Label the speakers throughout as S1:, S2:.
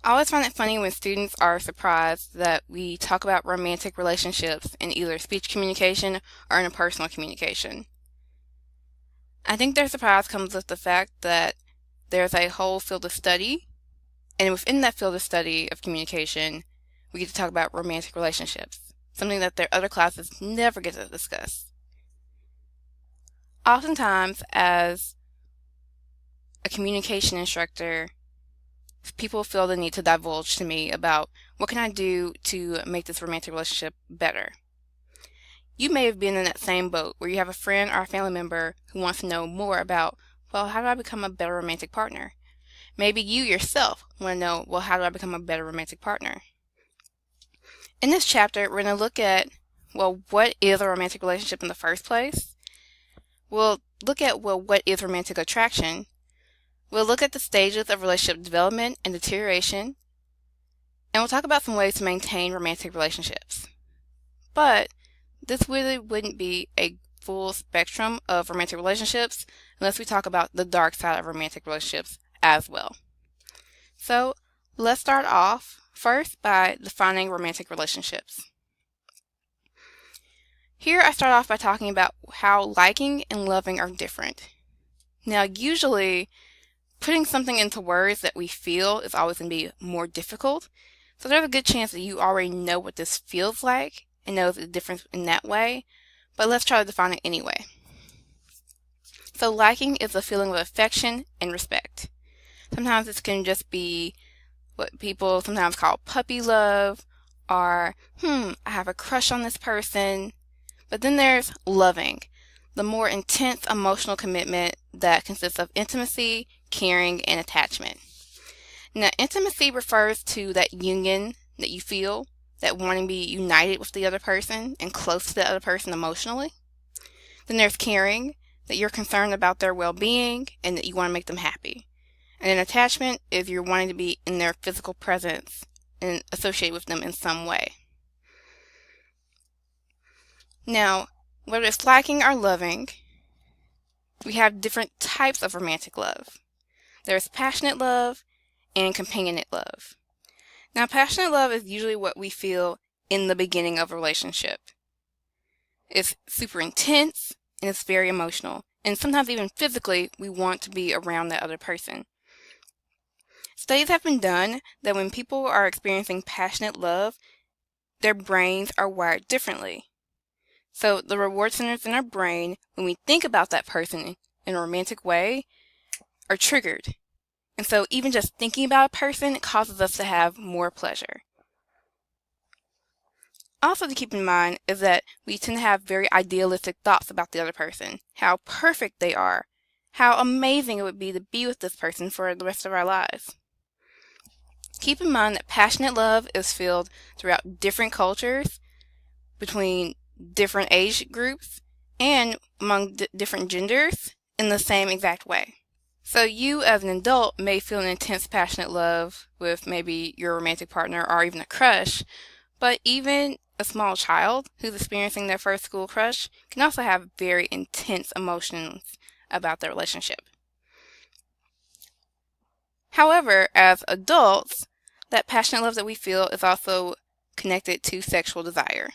S1: I always find it funny when students are surprised that we talk about romantic relationships in either speech communication or interpersonal communication. I think their surprise comes with the fact that there's a whole field of study, and within that field of study of communication, we get to talk about romantic relationships, something that their other classes never get to discuss. Oftentimes, as a communication instructor, people feel the need to divulge to me about what can I do to make this romantic relationship better. You may have been in that same boat where you have a friend or a family member who wants to know more about, well, how do I become a better romantic partner? Maybe you yourself want to know, well, how do I become a better romantic partner? In this chapter, we're going to look at, well, what is a romantic relationship in the first place? We'll look at, well, what is romantic attraction? We'll look at the stages of relationship development and deterioration, and we'll talk about some ways to maintain romantic relationships. But this really wouldn't be a full spectrum of romantic relationships unless we talk about the dark side of romantic relationships as well. So let's start off first by defining romantic relationships. Here I start off by talking about how liking and loving are different. Now usually putting something into words that we feel is always going to be more difficult, so there's a good chance that you already know what this feels like and know the difference in that way, but let's try to define it anyway. So liking is a feeling of affection and respect. Sometimes this can just be what people sometimes call puppy love, or, I have a crush on this person. But then there's loving, the more intense emotional commitment that consists of intimacy, caring, and attachment. Now, intimacy refers to that union that you feel, that wanting to be united with the other person and close to the other person emotionally. Then there's caring, that you're concerned about their well-being and that you want to make them happy. And then attachment is you're wanting to be in their physical presence and associate with them in some way. Now, whether it's liking or loving, we have different types of romantic love. There's passionate love and companionate love. Now, passionate love is usually what we feel in the beginning of a relationship. It's super intense and it's very emotional. And sometimes even physically, we want to be around that other person. Studies have been done that when people are experiencing passionate love, their brains are wired differently. So the reward centers in our brain, when we think about that person in a romantic way, are triggered. And so even just thinking about a person causes us to have more pleasure. Also to keep in mind is that we tend to have very idealistic thoughts about the other person, how perfect they are, how amazing it would be to be with this person for the rest of our lives. Keep in mind that passionate love is felt throughout different cultures, between different age groups, and among different genders in the same exact way. So you as an adult may feel an intense passionate love with maybe your romantic partner or even a crush, but even a small child who's experiencing their first school crush can also have very intense emotions about their relationship. However, as adults, that passionate love that we feel is also connected to sexual desire.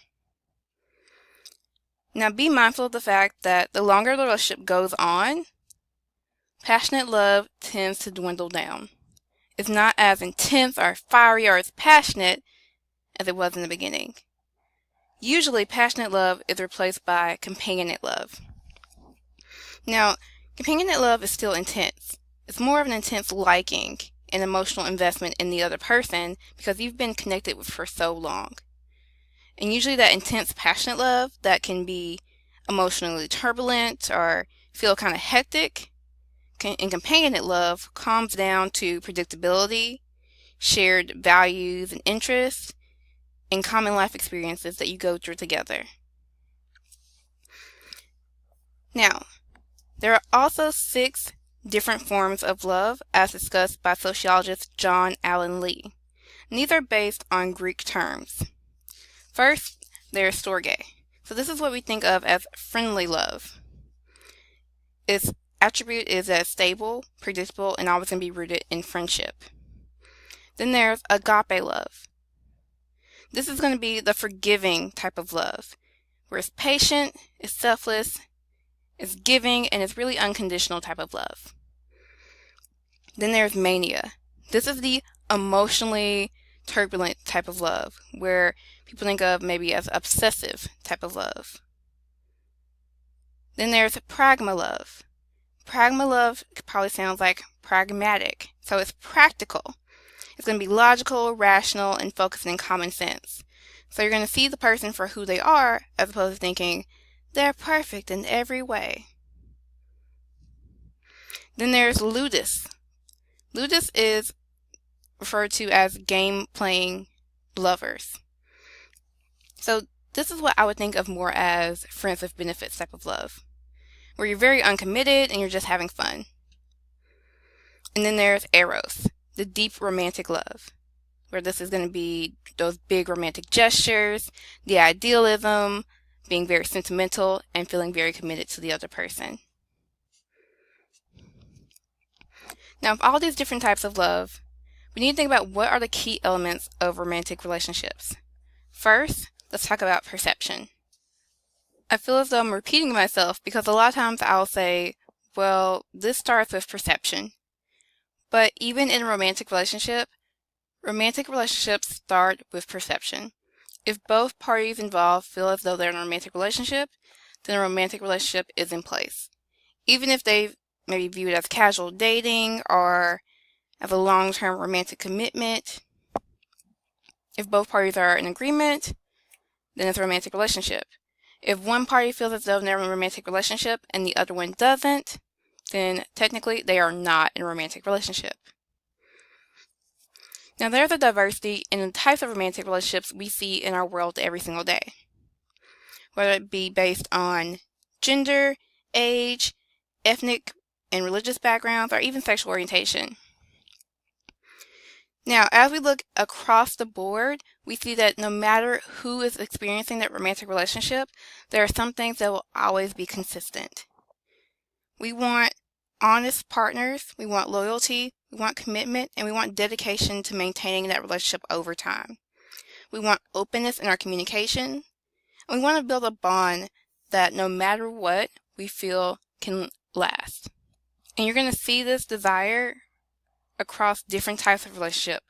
S1: Now be mindful of the fact that the longer the relationship goes on, passionate love tends to dwindle down. It's not as intense or fiery or as passionate as it was in the beginning. Usually passionate love is replaced by companionate love. Now, companionate love is still intense. It's more of an intense liking and emotional investment in the other person because you've been connected with for so long. And usually that intense passionate love that can be emotionally turbulent or feel kind of hectic, and companionate love calms down to predictability, shared values and interests, and common life experiences that you go through together. Now, there are also 6 different forms of love as discussed by sociologist John Allen Lee. And these are based on Greek terms. First, there's storge. So this is what we think of as friendly love. Its attribute is that it's stable, predictable, and always going to be rooted in friendship. Then there's agape love. This is going to be the forgiving type of love, where it's patient, it's selfless, it's giving, and it's really unconditional type of love. Then there's mania. This is the emotionally turbulent type of love, where people think of maybe as obsessive type of love. Then there's pragma love. Pragma love probably sounds like pragmatic, so it's practical. It's going to be logical, rational, and focused in common sense. So you're going to see the person for who they are, as opposed to thinking they're perfect in every way. Then there's ludus. Ludus is referred to as game-playing lovers. So this is what I would think of more as friends with benefits type of love, where you're very uncommitted and you're just having fun. And then there's eros, the deep romantic love, where this is going to be those big romantic gestures, the idealism, being very sentimental, and feeling very committed to the other person. Now, of all these different types of love, we need to think about what are the key elements of romantic relationships. First, let's talk about perception. I feel as though I'm repeating myself because a lot of times I'll say, well, this starts with perception. But even in a romantic relationships start with perception. If both parties involved feel as though they're in a romantic relationship, then a romantic relationship is in place. Even if they maybe view it as casual dating or as a long-term romantic commitment, if both parties are in agreement, then it's a romantic relationship. If one party feels as though they're in a romantic relationship and the other one doesn't, then technically they are not in a romantic relationship. Now there's a diversity in the types of romantic relationships we see in our world every single day, whether it be based on gender, age, ethnic and religious backgrounds, or even sexual orientation. Now, as we look across the board, we see that no matter who is experiencing that romantic relationship, there are some things that will always be consistent. We want honest partners, we want loyalty, we want commitment, and we want dedication to maintaining that relationship over time. We want openness in our communication, and we want to build a bond that no matter what, we feel can last. And you're going to see this desire across different types of relationship,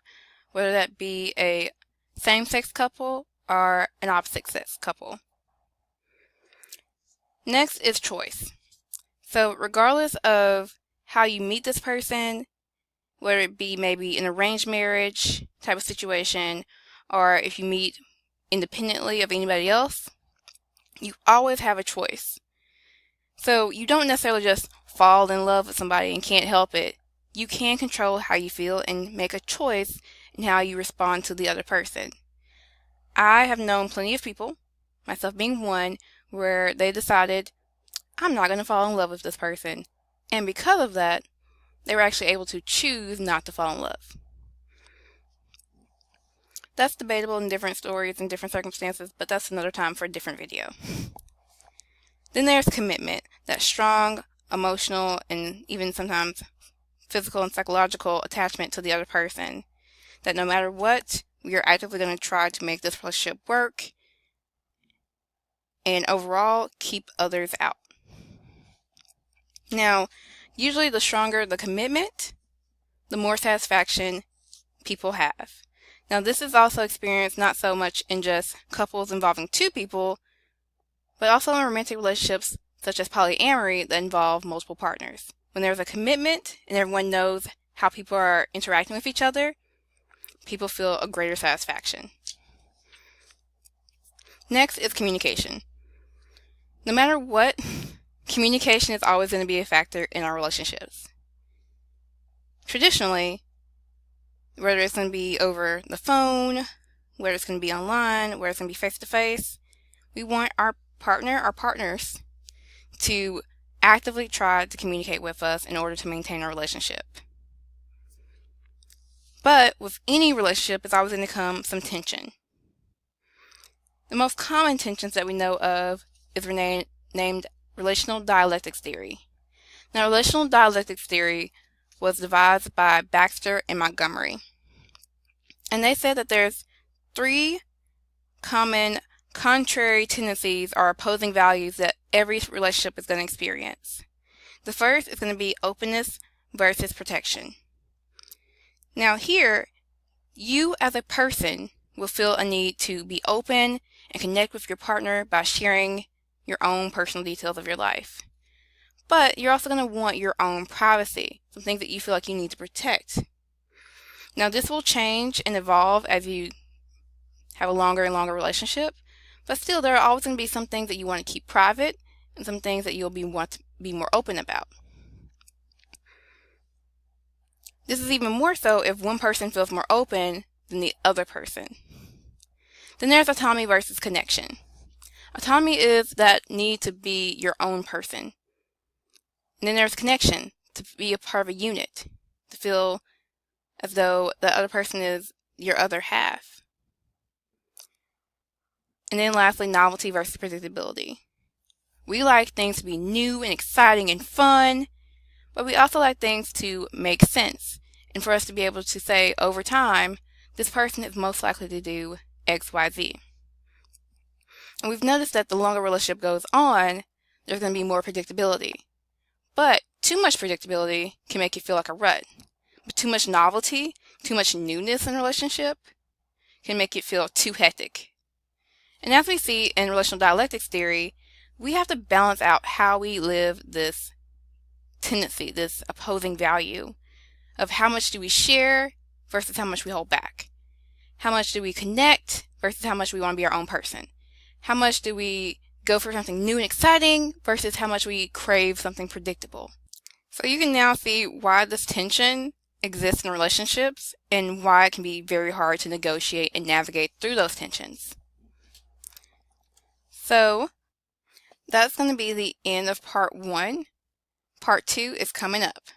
S1: whether that be a same-sex couple or an opposite-sex couple. Next is choice. So regardless of how you meet this person, whether it be maybe an arranged marriage type of situation, or if you meet independently of anybody else, you always have a choice. So you don't necessarily just fall in love with somebody and can't help it. You can control how you feel and make a choice in how you respond to the other person. I have known plenty of people, myself being one, where they decided, I'm not going to fall in love with this person. And because of that, they were actually able to choose not to fall in love. That's debatable in different stories and different circumstances, but that's another time for a different video. Then there's commitment, that strong, emotional, and even sometimes physical and psychological attachment to the other person. That no matter what, we are actively going to try to make this relationship work and overall keep others out. Now, usually the stronger the commitment, the more satisfaction people have. Now, this is also experienced not so much in just couples involving two people, but also in romantic relationships such as polyamory that involve multiple partners. When there's a commitment and everyone knows how people are interacting with each other, people feel a greater satisfaction. Next is communication. No matter what, communication is always going to be a factor in our relationships. Traditionally, whether it's going to be over the phone, whether it's going to be online, whether it's going to be face-to-face, we want our partners to actively try to communicate with us in order to maintain our relationship. But with any relationship, it's always going to come some tension. The most common tensions that we know of is named relational dialectics theory. Now, relational dialectics theory was devised by Baxter and Montgomery. And they said that there's 3 common contrary tendencies or opposing values that every relationship is going to experience. The first is going to be openness versus protection. Now here, you as a person will feel a need to be open and connect with your partner by sharing your own personal details of your life. But you're also going to want your own privacy, some things that you feel like you need to protect. Now this will change and evolve as you have a longer and longer relationship, but still there are always going to be some things that you want to keep private and some things that you'll want to be more open about. This is even more so if one person feels more open than the other person. Then there's autonomy versus connection. Autonomy is that need to be your own person. And then there's connection, to be a part of a unit, to feel as though the other person is your other half. And then lastly, novelty versus predictability. We like things to be new and exciting and fun, but we also like things to make sense, and for us to be able to say over time, this person is most likely to do X, Y, Z. And we've noticed that the longer a relationship goes on, there's going to be more predictability. But too much predictability can make you feel like a rut. But too much novelty, too much newness in a relationship can make it feel too hectic. And as we see in relational dialectics theory, we have to balance out how we live this tendency, this opposing value of how much do we share versus how much we hold back. How much do we connect versus how much we want to be our own person. How much do we go for something new and exciting versus how much we crave something predictable. So you can now see why this tension exists in relationships and why it can be very hard to negotiate and navigate through those tensions. So that's going to be the end of part 1. Part 2 is coming up.